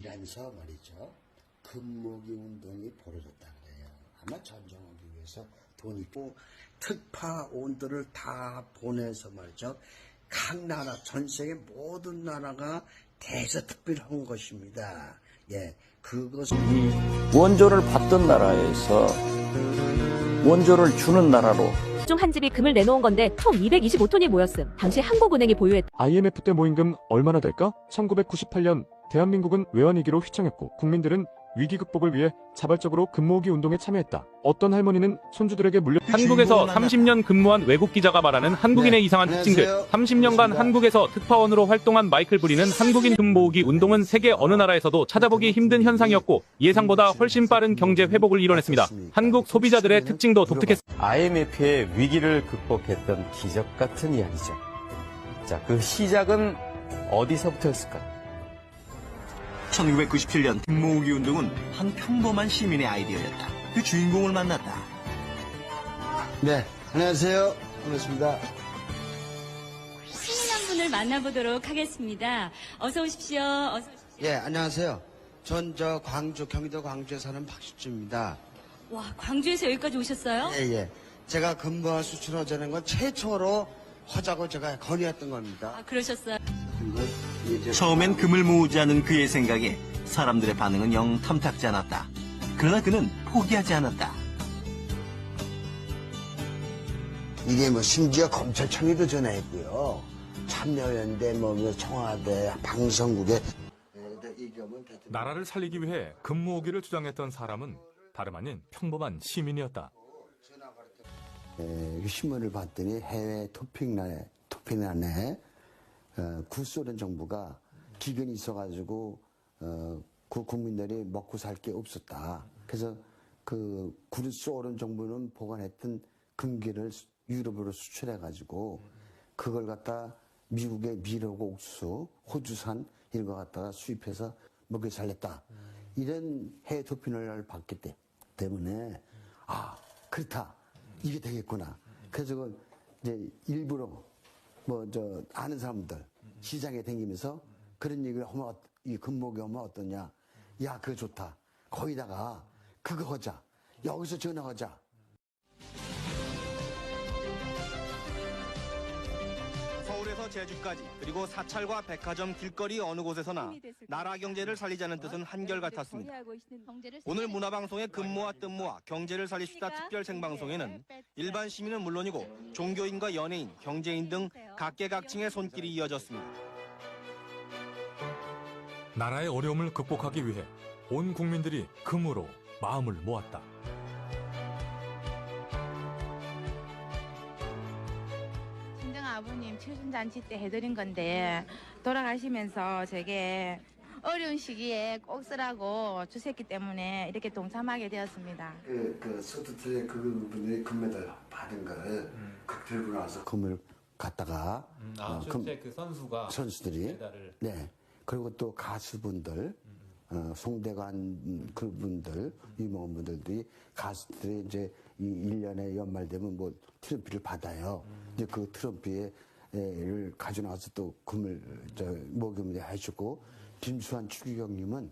이러면서 말이죠. 금모기 운동이 벌어졌다 그래요. 아마 전쟁하기 위해서 돈이 있고 특파원들을 다 보내서 말이죠. 각 나라, 전 세계 모든 나라가 대서특필한 것입니다. 예, 그것은 원조를 받던 나라에서 원조를 주는 나라로 중 한 집이 금을 내놓은 건데 총 225톤이 모였음. 당시 한국은행이 보유했다. IMF 때 모인 금 얼마나 될까? 1998년 대한민국은 외환위기로 휘청했고 국민들은 위기 극복을 위해 자발적으로 금모으기 운동에 참여했다. 어떤 할머니는 손주들에게 물려 한국에서 30년 근무한 외국 기자가 말하는 한국인의 이상한 특징들. 30년간 한국에서 특파원으로 활동한 마이클 브리는 한국인 금모으기 운동은 세계 어느 나라에서도 찾아보기 힘든 현상이었고 예상보다 훨씬 빠른 경제 회복을 이뤄냈습니다. 한국 소비자들의 특징도 독특했습니다. IMF의 위기를 극복했던 기적 같은 이야기죠. 자, 그 시작은 어디서부터였을까? 1997년 금모으기 운동은 한 평범한 시민의 아이디어였다. 그 주인공을 만났다. 네, 안녕하세요. 반갑습니다. 시민 한 분을 만나보도록 하겠습니다. 어서 오십시오. 어서 오십시오. 예, 안녕하세요. 전 경기도 광주에 사는 박식주입니다. 와, 광주에서 여기까지 오셨어요? 예, 예. 제가 금모와 수출하자는 건 최초로 하자고 제가 건의했던 겁니다. 아, 그러셨어요? 처음엔 금을 모으자는 그의 생각에 사람들의 반응은 영 탐탁지 않았다. 그러나 그는 포기하지 않았다. 이게 심지어 검찰청에도 전화했고요. 참여연대, 청와대, 방송국에. 나라를 살리기 위해 금모으기를 주장했던 사람은 다름 아닌 평범한 시민이었다. 신문을 봤더니 해외 토핑란에 구소련 정부가 기근이 있어가지고 그 국민들이 먹고 살 게 없었다. 그래서 그 구소련 정부는 보관했던 금기를 유럽으로 수출해가지고 그걸 갖다 미국의 미력 옥수수, 호주산 이런 거 갖다가 수입해서 먹여 살렸다. 이런 해외 토핑을 봤기 때문에 그렇다. 이게 되겠구나. 그래서 이제 일부러 아는 사람들 시장에 다니면서 그런 얘기를 하면 이 금모기 하면 어떠냐. 야, 그거 좋다. 거기다가 그거 하자. 여기서 전화하자. 서울에서 제주까지 그리고 사찰과 백화점 길거리 어느 곳에서나 나라 경제를 살리자는 뜻은 한결같았습니다. 오늘 문화방송의 금모와 뜬모와 경제를 살립시다 특별 생방송에는 일반 시민은 물론이고 종교인과 연예인, 경제인 등 각계각층의 손길이 이어졌습니다. 나라의 어려움을 극복하기 위해 온 국민들이 금으로 마음을 모았다. 아버님 칠순잔치 때 해드린 건데 돌아가시면서 제게 어려운 시기에 꼭 쓰라고 주셨기 때문에 이렇게 동참하게 되었습니다. 소트트에 그분들이 금메달 받은 걸 들고 나서 금을 갖다가 그 선수들이 메달을. 네. 그리고 또 가수분들 송대관 그분들 유명한 분들이 가수들이 이제 이 1년에 연말 되면 트로피를 받아요. 이제 그 트로피를 가지고 나와서 또 금을 모금을 해주고 김수환 추기경님은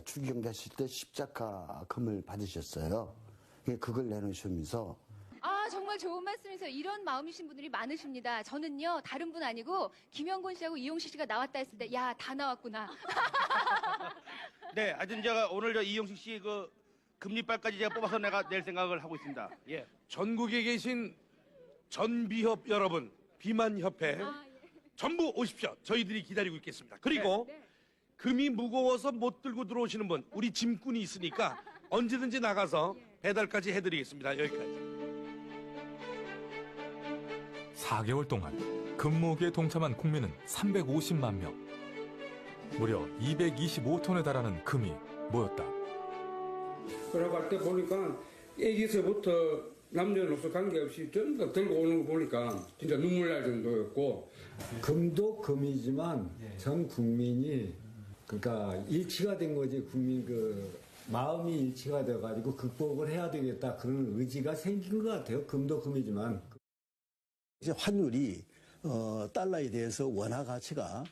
추기경 됐을 때 십자가 금을 받으셨어요. 그걸 내놓으시면서 정말 좋은 말씀이세요. 이런 마음이신 분들이 많으십니다. 저는요, 다른 분 아니고 김영곤 씨하고 이용식 씨가 나왔다 했을 때, 야, 다 나왔구나. 네, 하여튼 제가 오늘 이용식 씨 금리빨까지 제가 뽑아서 내가 낼 생각을 하고 있습니다. 예. 전국에 계신 전비협 여러분, 비만협회 전부 오십시오. 저희들이 기다리고 있겠습니다. 그리고 금이 무거워서 못 들고 들어오시는 분, 우리 짐꾼이 있으니까 언제든지 나가서 배달까지 해드리겠습니다. 여기까지. 4개월 동안 금모으기에 동참한 국민은 350만 명. 무려 225톤에 달하는 금이 모였다. 돌아갈 때 보니까 애기서부터 남녀노소 관계없이 전부 들고 오는 거 보니까 진짜 눈물 날 정도였고. 금도 금이지만 전 국민이 그러니까 일치가 된 거지. 국민 마음이 일치가 돼가지고 극복을 해야 되겠다 그런 의지가 생긴 것 같아요. 금도 금이지만. 이제 환율이 달러에 대해서 원화 가치가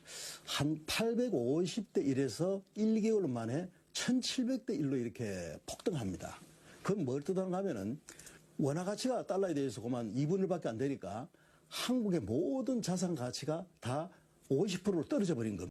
한 850대 1에서 1개월 만에 1700대 1로 이렇게 폭등합니다. 그건 뭘 뜻하는가 하면은 원화 가치가 달러에 대해서 그만 2분의 1밖에 안 되니까 한국의 모든 자산 가치가 다 50%로 떨어져 버린 겁니다.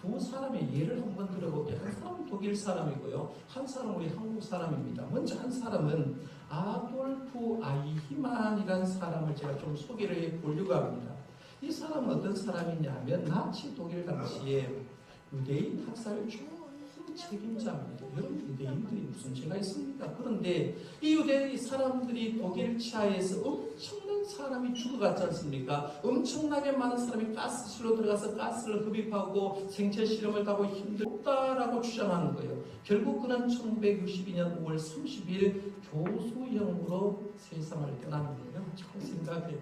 두 사람의 예를 한번 들어볼게요. 한 사람은 독일 사람이고요. 한 사람은 우리 한국 사람입니다. 먼저 한 사람은 아돌프 아이히만이라는 사람을 제가 좀 소개를 해보려고 합니다. 이 사람은 어떤 사람이냐면 나치 독일 당시에 유대인 학살 총 책임자입니다. 여러분 유대인들이 무슨 죄가 있습니까? 그런데 이 유대인 사람들이 독일 치하에서 엄청난 사람이 죽어갔지 않습니까? 엄청나게 많은 사람이 가스실로 들어가서 가스를 흡입하고 생체 실험을 하고 힘들다라고 주장하는 거예요. 결국 그는 1962년 5월 30일 교수형으로 세상을 떠나는 거예요. 잘 생각해봐.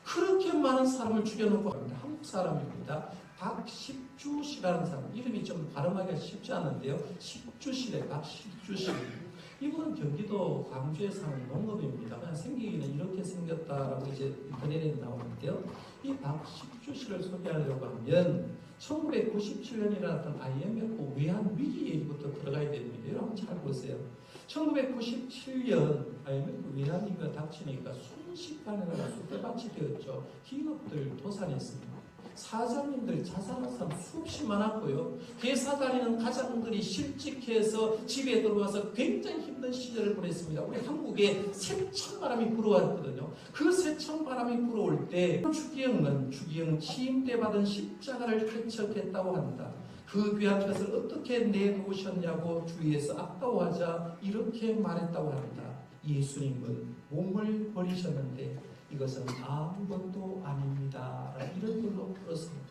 그렇게 많은 사람을 죽여놓고 합니다. 한국 사람입니다. 박십주 씨라는 사람, 이름이 좀 발음하기가 쉽지 않은데요. 십주 씨래, 박십주 씨. 이분은 경기도 광주에 사는 농업입니다. 그냥 생기기는 이렇게 생겼다라고 이제 인터넷에 나오는데요. 이 박십주 씨를 소개하려고 하면 1997년에 일어났던 IMF 외환 위기 얘기부터 들어가야 됩니다. 여러분 잘 보세요. 1997년 IMF 외환 위기가 닥치니까 순식간에 쑥대밭이 되었죠. 기업들 도산했습니다. 사장님들 자살한 사람 수없이 많았고요. 회사 다니는 가장들이 실직해서 집에 들어와서 굉장히 힘든 시절을 보냈습니다. 우리 한국에 세찬바람이 불어왔거든요. 그 세찬바람이 불어올 때 주기영 취임 때 받은 십자가를 개척했다고 합니다. 그 귀한 것을 어떻게 내놓으셨냐고 주위에서 아까워하자 이렇게 말했다고 합니다. 예수님은 몸을 버리셨는데 이것은 아무것도 아닙니다. 이런 걸로 풀었습니다.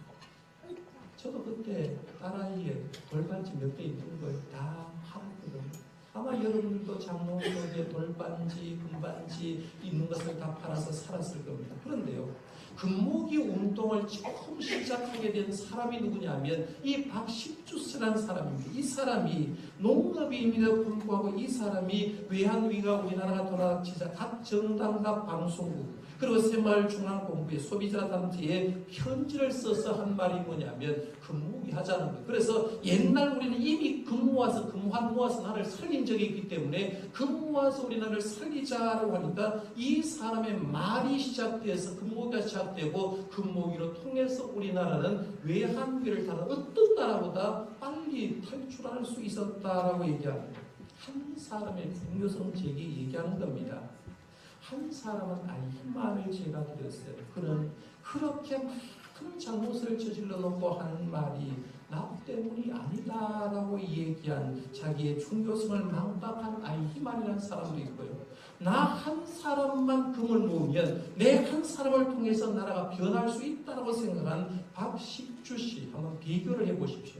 저도 그때 딸아이에 돌반지 몇 개 있는 걸 다 팔았거든요. 아마 여러분들도 장롱 속에 돌반지, 금반지 있는 것을 다 팔아서 살았을 겁니다. 그런데요. 금모기 운동을 처음 시작하게 된 사람이 누구냐면 이 박십주스라는 사람입니다. 이 사람이 농업인임에도 불구하고 이 사람이 외환위기가 우리나라가 돌아닥치자 각 정당과 방송국 그리고 새마을중앙본부의 소비자단체에 편지를 써서 한 말이 뭐냐면 금모기 하자는 거예요. 그래서 옛날 우리는 이미 금 모아서 나를 살린 적이 있기 때문에 금 모아서 우리나라를 살리자라고 하니까 이 사람의 말이 시작돼서 금모기가 시작되고 금모기로 통해서 우리나라는 외환위기를 다른 어떤 나라보다 빨리 탈출할 수 있었다라고 얘기합니다. 한 사람의 중요성 제기 얘기하는 겁니다. 한 사람은 아이히만을 제가 드렸어요. 그는 그렇게 많은 잘못을 저질러 놓고 하는 말이 나 때문이 아니다라고 얘기한 자기의 중요성을 망각한 아이히만이라는 사람도 있고요. 나 한 사람만 금을 모으면 내 한 사람을 통해서 나라가 변할 수 있다고 생각한 박십주 씨 한번 비교를 해보십시오.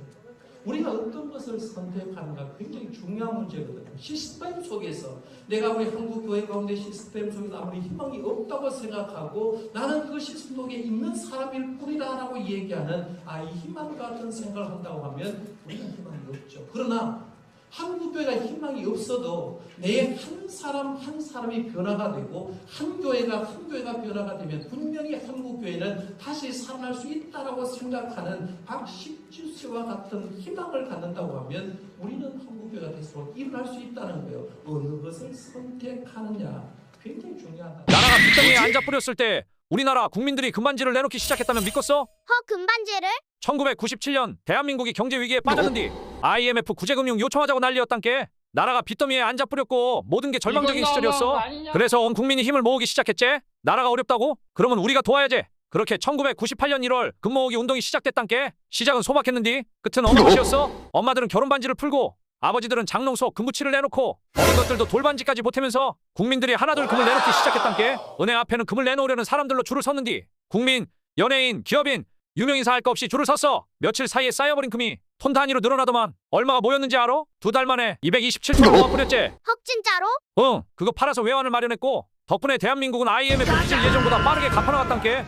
우리가 어떤 것을 선택하는가 굉장히 중요한 문제거든요. 시스템 속에서 내가 우리 한국 교회 가운데 시스템 속에서 아무리 희망이 없다고 생각하고 나는 그 시스템 속에 있는 사람일 뿐이다라고 얘기하는 이 희망 같은 생각을 한다고 하면 우리는 희망이 없죠. 그러나 한국 교회가 희망이 없어도 내 한 사람 한 사람이 변화가 되고 한 교회가 변화가 되면 분명히 한국 교회는 다시 살아날 수 있다라고 생각하는 박십주 씨와 같은 희망을 갖는다고 하면 우리는 한국 교회가 대수로 일어날 수 있다는 거예요. 어느 것을 선택하느냐 굉장히 중요하다. 나라가 빚덩이에 앉아 뿌렸을 때 우리나라 국민들이 금반지를 내놓기 시작했다면 믿겠어? 금반지를? 1997년 대한민국이 경제 위기에 빠졌는 뒤 IMF 구제금융 요청하자고 난리였단께. 나라가 빚더미에 앉아 뿌렸고 모든 게 절망적인 시절이었어. 그래서 온 국민이 힘을 모으기 시작했지. 나라가 어렵다고? 그러면 우리가 도와야지. 그렇게 1998년 1월 금모으기 운동이 시작됐단께. 시작은 소박했는디 끝은 어느 것이었어? 엄마들은 결혼반지를 풀고 아버지들은 장롱 속 금부치를 내놓고 어린 것들도 돌반지까지 보태면서 국민들이 하나둘 금을 내놓기 시작했단께. 은행 앞에는 금을 내놓으려는 사람들로 줄을 섰는디 국민, 연예인, 기업인, 유명인사 할 거 없이 줄을 섰어. 며칠 사이에 쌓여버린 금이 톤 단위로 늘어나더만. 얼마가 모였는지 알아? 2달 만에 227조 모아 뿌렸지. 진짜로? 응, 그거 팔아서 외환을 마련했고 덕분에 대한민국은 IMF 빚을 예전보다 빠르게 갚아나갔단께.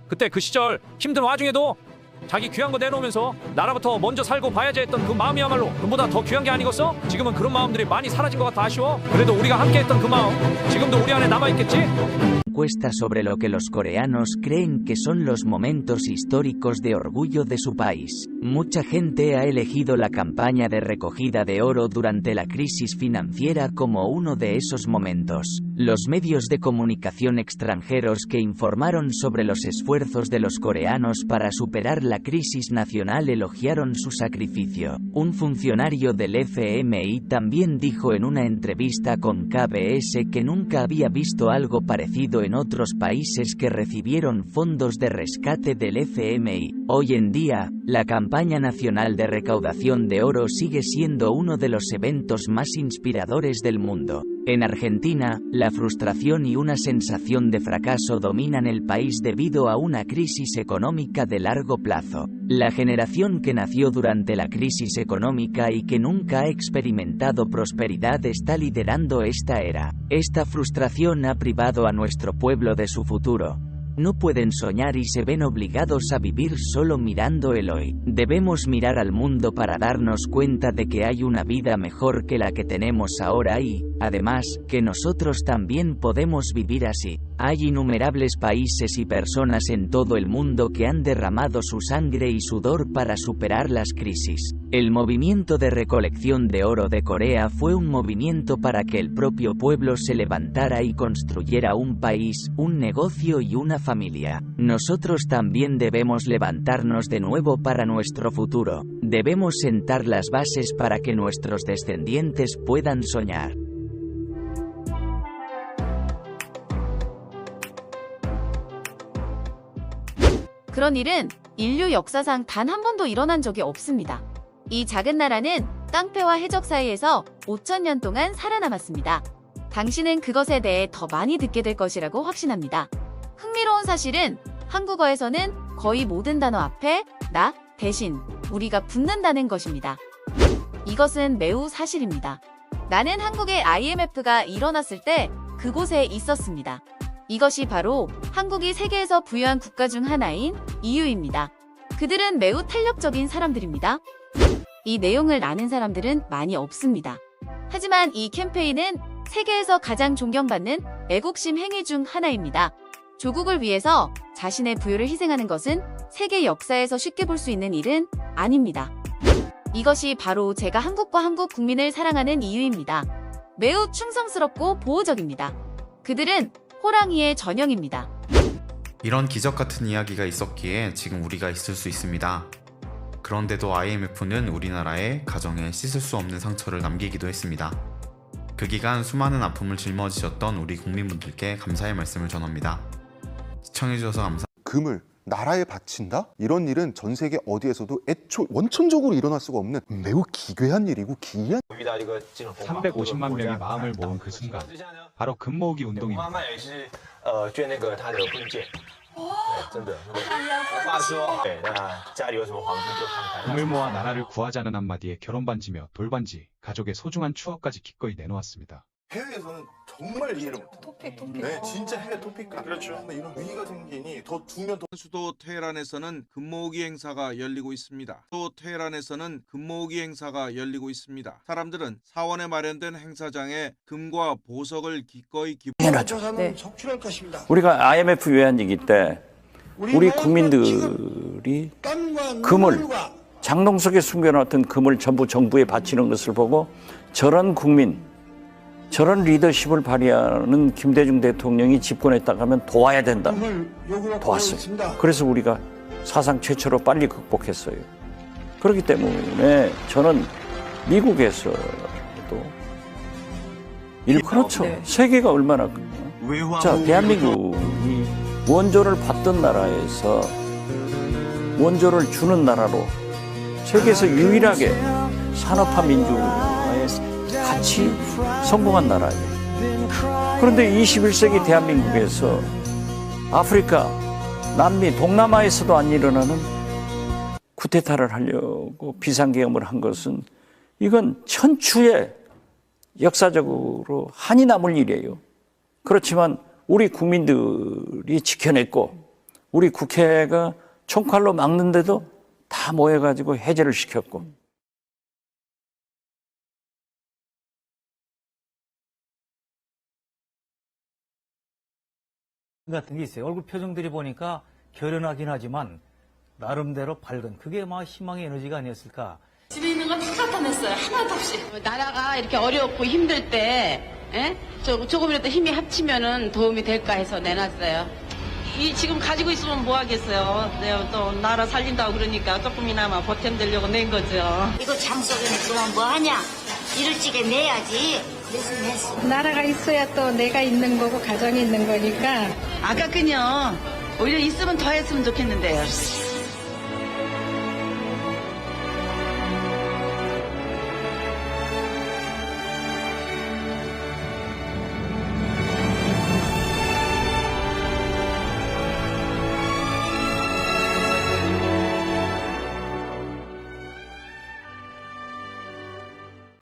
그때 그 시절 힘든 와중에도 자기 귀한 거 내놓으면서 나라부터 먼저 살고 봐야지 했던 그 마음이야말로 금보다 더 귀한 게 아니겠어? 지금은 그런 마음들이 많이 사라진 것 같아 아쉬워. 그래도 우리가 함께 했던 그 마음 지금도 우리 안에 남아있겠지? Encuesta sobre lo que los coreanos creen que son los momentos históricos de orgullo de su país. Mucha gente ha elegido la campaña de recogida de oro durante la crisis financiera como uno de esos momentos. Los medios de comunicación extranjeros que informaron sobre los esfuerzos de los coreanos para superar la crisis nacional elogiaron su sacrificio. Un funcionario del FMI también dijo en una entrevista con KBS que nunca había visto algo parecido en otros países que recibieron fondos de rescate del FMI. Hoy en día, la campaña nacional de recaudación de oro sigue siendo uno de los eventos más inspiradores del mundo. En Argentina, la frustración y una sensación de fracaso dominan el país debido a una crisis económica de largo plazo. La generación que nació durante la crisis económica y que nunca ha experimentado prosperidad está liderando esta era. Esta frustración ha privado a nuestro pueblo de su futuro. No pueden soñar y se ven obligados a vivir solo mirando el hoy. Debemos mirar al mundo para darnos cuenta de que hay una vida mejor que la que tenemos ahora y, además, que nosotros también podemos vivir así. Hay innumerables países y personas en todo el mundo que han derramado su sangre y sudor para superar las crisis. El movimiento de recolección de oro de Corea fue un movimiento para que el propio pueblo se levantara y construyera un país, un negocio y una familia. Nosotros también debemos levantarnos de nuevo para nuestro futuro. Debemos sentar las bases para que nuestros descendientes puedan soñar. 그런 일은 인류 역사상 단 한 번도 일어난 적이 없습니다. 이 작은 나라는 깡패와 해적 사이에서 5,000년 동안 살아남았습니다. 당신은 그것에 대해 더 많이 듣게 될 것이라고 확신합니다. 흥미로운 사실은 한국어에서는 거의 모든 단어 앞에 나 대신 우리가 붙는다는 것입니다. 이것은 매우 사실입니다. 나는 한국의 IMF가 일어났을 때 그곳에 있었습니다. 이것이 바로 한국이 세계에서 부유한 국가 중 하나인 EU입니다. 그들은 매우 탄력적인 사람들입니다. 이 내용을 아는 사람들은 많이 없습니다. 하지만 이 캠페인은 세계에서 가장 존경받는 애국심 행위 중 하나입니다. 조국을 위해서 자신의 부유를 희생하는 것은 세계 역사에서 쉽게 볼 수 있는 일은 아닙니다. 이것이 바로 제가 한국과 한국 국민을 사랑하는 이유입니다. 매우 충성스럽고 보호적입니다. 그들은 호랑이의 전형입니다. 이런 기적 같은 이야기가 있었기에 지금 우리가 있을 수 있습니다. 그런데도 IMF는 우리나라의 가정에 씻을 수 없는 상처를 남기기도 했습니다. 그 기간 수많은 아픔을 짊어지셨던 우리 국민분들께 감사의 말씀을 전합니다. 시청해주셔서 감사합니다. 금을 나라에 바친다? 이런 일은 전 세계 어디에서도 원천적으로 일어날 수가 없는 매우 기괴한 일이고 기이한 350만 명이 마음을 모은 그 순간 바로 금 모으기 운동입니다. 금을 모아 나라를 구하자는 한마디에 결혼반지며 돌반지, 가족의 소중한 추억까지 기꺼이 내놓았습니다. 해외에서는 정말 이해를 못해요. 토픽. 네, 진짜 해외 토픽. 그렇죠. 이런 위기가 생기니 더 두면 더. 수도 테헤란에서는 금모으기 행사가 열리고 있습니다. 수도 테헤란에서는 금모으기 행사가 열리고 있습니다. 사람들은 사원에 마련된 행사장에 금과 보석을 기꺼이 당연하죠. 네. 속출할 것입니다. 우리가 IMF 외환위기 때 우리 국민들이 금을 장롱 속에 숨겨놨던 금을 전부 정부에 바치는 것을 보고 저런 국민, 저런 리더십을 발휘하는 김대중 대통령이 집권했다고 하면 도와야 된다. 도왔어요. 그래서 우리가 사상 최초로 빨리 극복했어요. 그렇기 때문에 저는 미국에서도 그렇죠. 네. 세계가 얼마나 자, 대한민국이 원조를 받던 나라에서 원조를 주는 나라로 세계에서 유일하게 산업화 민주화에 같이 성공한 나라예요. 그런데 21세기 대한민국에서 아프리카, 남미, 동남아에서도 안 일어나는 쿠데타를 하려고 비상계엄을 한 것은 이건 천추의 역사적으로 한이 남을 일이에요. 그렇지만 우리 국민들이 지켜냈고 우리 국회가 총칼로 막는데도 다 모여가지고 해제를 시켰고 같은 게 있어요. 얼굴 표정들이 보니까 결연하긴 하지만 나름대로 밝은 그게 막 희망의 에너지가 아니었을까. 집에 있는 건 다 갖다 냈어요. 하나도 없이. 나라가 이렇게 어렵고 힘들 때 조금이라도 힘이 합치면은 도움이 될까 해서 내놨어요. 이 지금 가지고 있으면 뭐 하겠어요. 내가 또 나라 살린다고 그러니까 조금이나마 보탬되려고 낸 거죠. 이거 장 속에 넣으면 뭐 하냐? 이럴 적에 내야지. 그래서 냈어. 나라가 있어야 또 내가 있는 거고 가정이 있는 거니까. 아깝군요. 오히려 있으면 더 했으면 좋겠는데요.